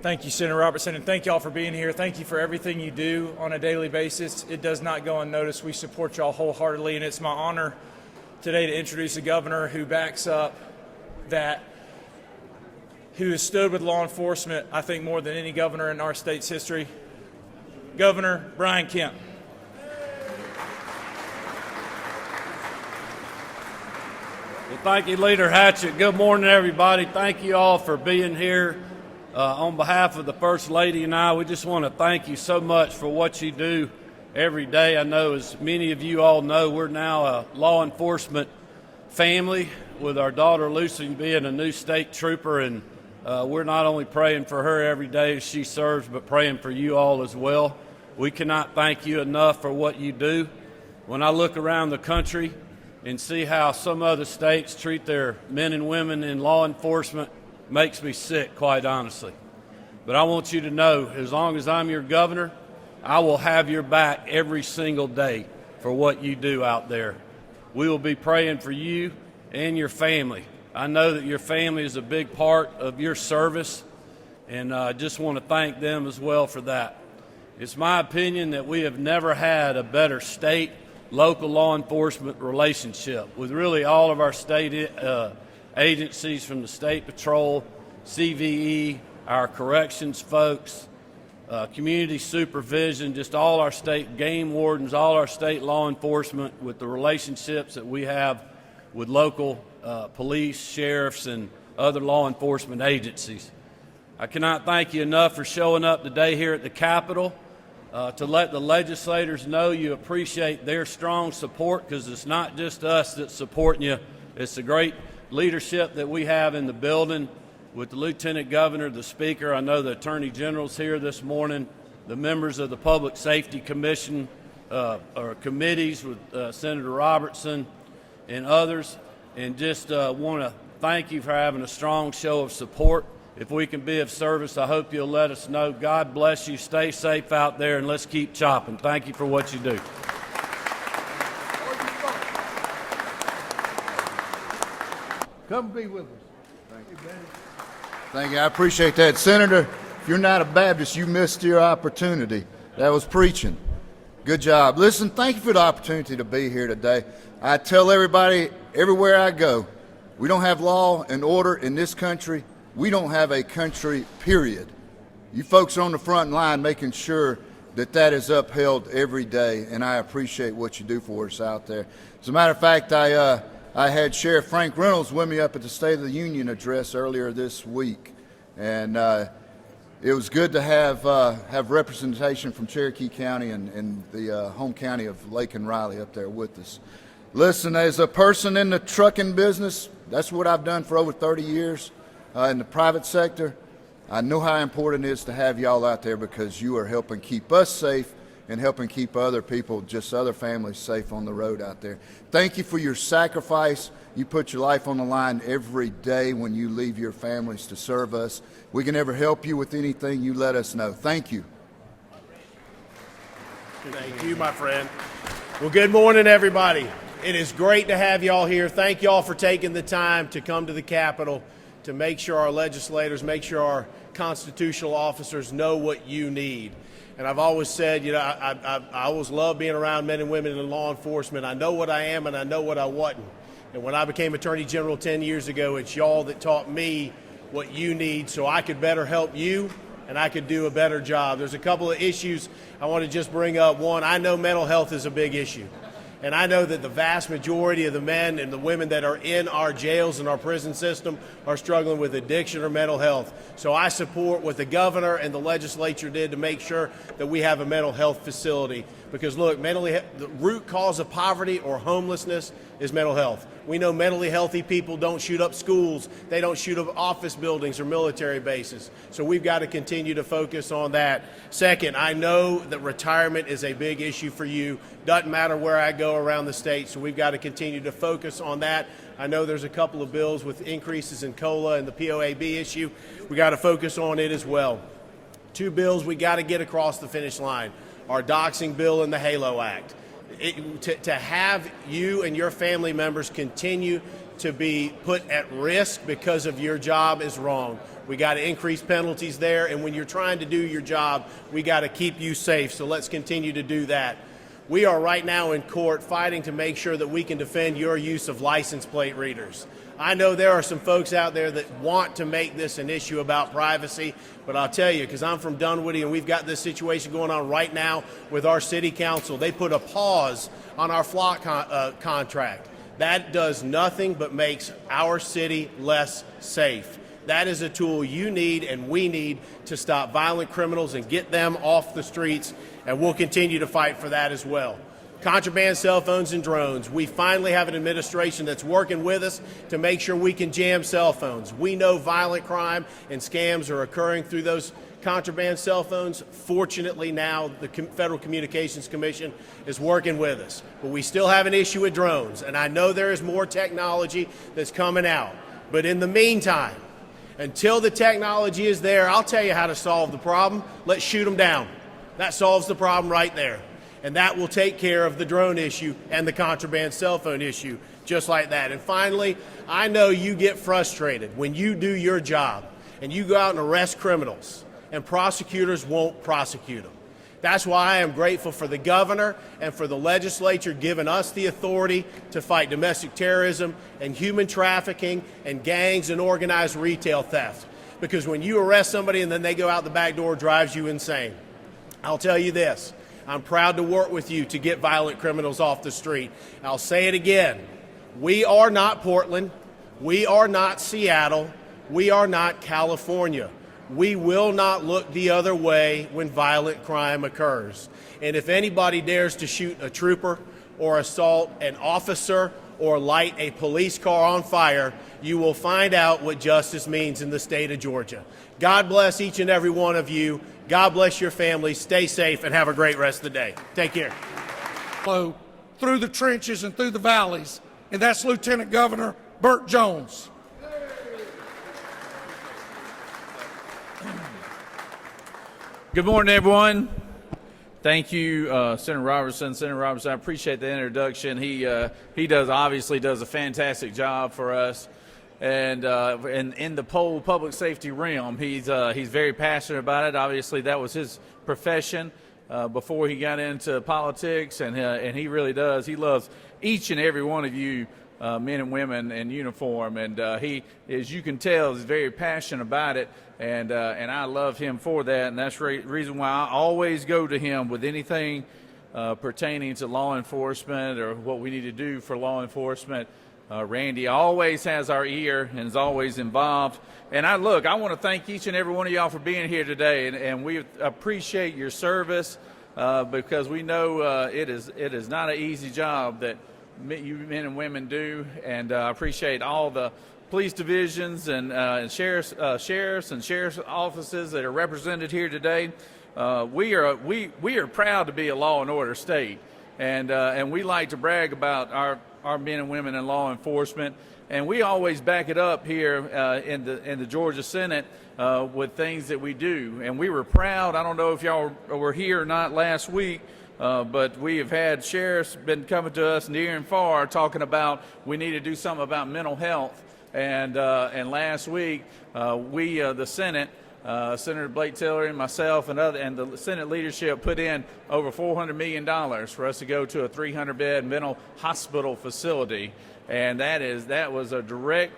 Thank you, Senator Robertson, and thank you all for being here. Thank you for everything you do on a daily basis. It does not go unnoticed. We support y'all wholeheartedly, and it's my honor today to introduce a governor who backs up that, who has stood with law enforcement, I think, more than any governor in our state's history, Governor Brian Kemp. Well, thank you, Leader Hatchett. Good morning, everybody. Thank you all for being here. On behalf of the First Lady and I, we just want to thank you so much for what you do every day. I know, as many of you all know, we're now a law enforcement family with our daughter Lucy being a new state trooper, and we're not only praying for her every day as she serves, but praying for you all as well. We cannot thank you enough for what you do. When I look around the country and see how some other states treat their men and women in law enforcement, makes me sick, quite honestly. But I want you to know, as long as I'm your governor, I will have your back every single day for what you do out there. We will be praying for you and your family. I know that your family is a big part of your service, and I just want to thank them as well for that. It's my opinion that we have never had a better state local law enforcement relationship with really all of our state agencies, from the State Patrol, CVE, our corrections folks, community supervision, just all our state game wardens, all our state law enforcement, with the relationships that we have with local police, sheriffs, and other law enforcement agencies. I cannot thank you enough for showing up today here at the Capitol to let the legislators know you appreciate their strong support, because it's not just us that's supporting you. It's the great leadership that we have in the building with the Lieutenant Governor, the Speaker. I know the Attorney General's here this morning, the members of the Public Safety Commission or committees with Senator Robertson and others, and just want to thank you for having a strong show of support. If we can be of service, I hope you'll let us know. God bless you. Stay safe out there, and let's keep chopping. Thank you for what you do. Come be with us. Thank you, Ben. Thank you. I appreciate that. Senator, if you're not a Baptist, you missed your opportunity. That was preaching. Good job. Listen, thank you for the opportunity to be here today. I tell everybody, everywhere I go, we don't have law and order in this country. We don't have a country, period. You folks are on the front line making sure that that is upheld every day, and I appreciate what you do for us out there. As a matter of fact, I had Sheriff Frank Reynolds with me up at the State of the Union address earlier this week, and it was good to have representation from Cherokee County and the home county of Lake and Riley up there with us. Listen, as a person in the trucking business, that's what I've done for over 30 years in the private sector. I know how important it is to have y'all out there, because you are helping keep us safe and helping keep other people, just other families, safe on the road out there. Thank you for your sacrifice. You put your life on the line every day when you leave your families to serve us. We can ever help you with anything, you let us know. Thank you. Thank you, my friend. Well, good morning, everybody. It is great to have y'all here. Thank y'all for taking the time to come to the Capitol to make sure our legislators, make sure our constitutional officers know what you need. And I've always said, I always love being around men and women in law enforcement. I know what I am and I know what I wasn't. And when I became Attorney General 10 years ago, it's y'all that taught me what you need so I could better help you and I could do a better job. There's a couple of issues I want to just bring up. One, I know mental health is a big issue. And I know that the vast majority of the men and the women that are in our jails and our prison system are struggling with addiction or mental health. So I support what the governor and the legislature did to make sure that we have a mental health facility. Because look, the root cause of poverty or homelessness is mental health. We know mentally healthy people don't shoot up schools, they don't shoot up office buildings or military bases. So we've got to continue to focus on that. Second, I know that retirement is a big issue for you. Doesn't matter where I go around the state, so we've got to continue to focus on that. I know there's a couple of bills with increases in COLA and the POAB issue. We got to focus on it as well. Two bills we got to get across the finish line: our doxing bill and the HALO Act. To have you and your family members continue to be put at risk because of your job is wrong. We got to increase penalties there, and when you're trying to do your job, we got to keep you safe. So let's continue to do that. We are right now in court fighting to make sure that we can defend your use of license plate readers. I know there are some folks out there that want to make this an issue about privacy, but I'll tell you, because I'm from Dunwoody and we've got this situation going on right now with our city council, they put a pause on our flock contract. That does nothing but makes our city less safe. That is a tool you need and we need to stop violent criminals and get them off the streets, and we'll continue to fight for that as well. Contraband cell phones and drones. We finally have an administration that's working with us to make sure we can jam cell phones. We know violent crime and scams are occurring through those contraband cell phones. Fortunately now the Federal Communications Commission is working with us. But we still have an issue with drones, and I know there is more technology that's coming out. But in the meantime, until the technology is there, I'll tell you how to solve the problem. Let's shoot them down. That solves the problem right there. And that will take care of the drone issue and the contraband cell phone issue, just like that. And finally, I know you get frustrated when you do your job and you go out and arrest criminals and prosecutors won't prosecute them. That's why I am grateful for the governor and for the legislature giving us the authority to fight domestic terrorism and human trafficking and gangs and organized retail theft. Because when you arrest somebody and then they go out the back door, it drives you insane. I'll tell you this. I'm proud to work with you to get violent criminals off the street. I'll say it again. We are not Portland. We are not Seattle. We are not California. We will not look the other way when violent crime occurs. And if anybody dares to shoot a trooper or assault an officer or light a police car on fire, you will find out what justice means in the state of Georgia. God bless each and every one of you. God bless your families. Stay safe and have a great rest of the day. Take care. Through the trenches and through the valleys, and that's Lieutenant Governor Burt Jones. Good morning, everyone. Thank you, Senator Robertson. Senator Robertson, I appreciate the introduction. He obviously does a fantastic job for us, and in the public safety realm, he's very passionate about it. Obviously, that was his profession before he got into politics, and he really does. He loves each and every one of you, men and women in uniform, and he, as you can tell, is very passionate about it. And I love him for that, and that's the reason why I always go to him with anything pertaining to law enforcement or what we need to do for law enforcement. Randy always has our ear and is always involved. And I want to thank each and every one of y'all for being here today, and we appreciate your service because we know it is not an easy job that you men and women do, and I appreciate all the police divisions and sheriffs and sheriff's offices that are represented here today. We are proud to be a law and order state, and we like to brag about our men and women in law enforcement, and we always back it up here in the Georgia Senate with things that we do. And we were proud. I don't know if y'all were here or not last week. But we have had sheriffs been coming to us near and far talking about we need to do something about mental health. And last week, the Senate, Senator Blake Taylor and myself and the Senate leadership put in over $400 million for us to go to a 300-bed mental hospital facility. And that was a direct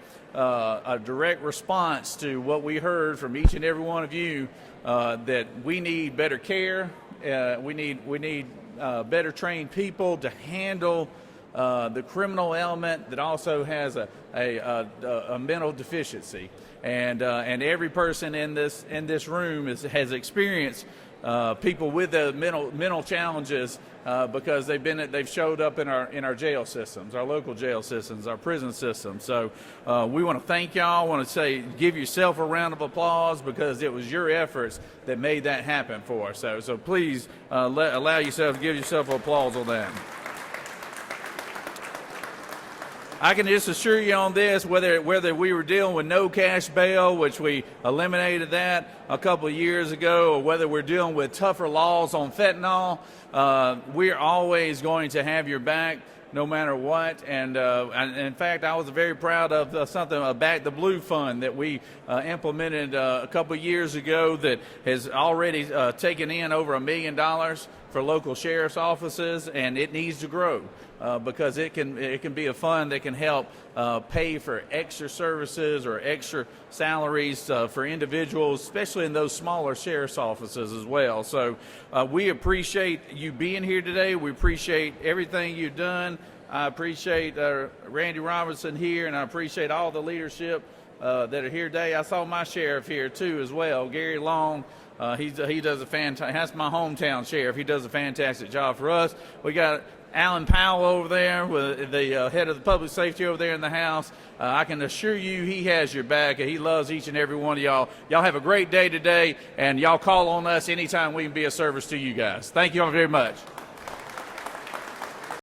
response to what we heard from each and every one of you that we need better care. We need better trained people to handle the criminal element that also has a mental deficiency, and every person in this room has experienced people with the mental challenges because they've showed up in our jail systems, our local jail systems, our prison systems. So we want to thank y'all. I want to say give yourself a round of applause because it was your efforts that made that happen for us. So please allow yourself to give yourself applause on that. I can just assure you on this, whether we were dealing with no cash bail, which we eliminated that a couple of years ago, or whether we're dealing with tougher laws on fentanyl, we're always going to have your back. no matter what. And in fact, I was very proud of something, a Back the Blue fund that we implemented a couple of years ago that has already taken in over $1 million for local sheriff's offices, and it needs to grow because it can be a fund that can help pay for extra services or extra salaries for individuals, especially in those smaller sheriff's offices as well. So we appreciate you being here today. We appreciate everything you've done. I appreciate Randy Robertson here, and I appreciate all the leadership that are here today. I saw my sheriff here too as well, Gary Long. He does a fantastic. That's my hometown sheriff. He does a fantastic job for us. We got Alan Powell over there, with the head of the public safety over there in the house. I can assure you he has your back, and he loves each and every one of y'all. Y'all have a great day today, and y'all call on us anytime we can be of service to you guys. Thank you all very much.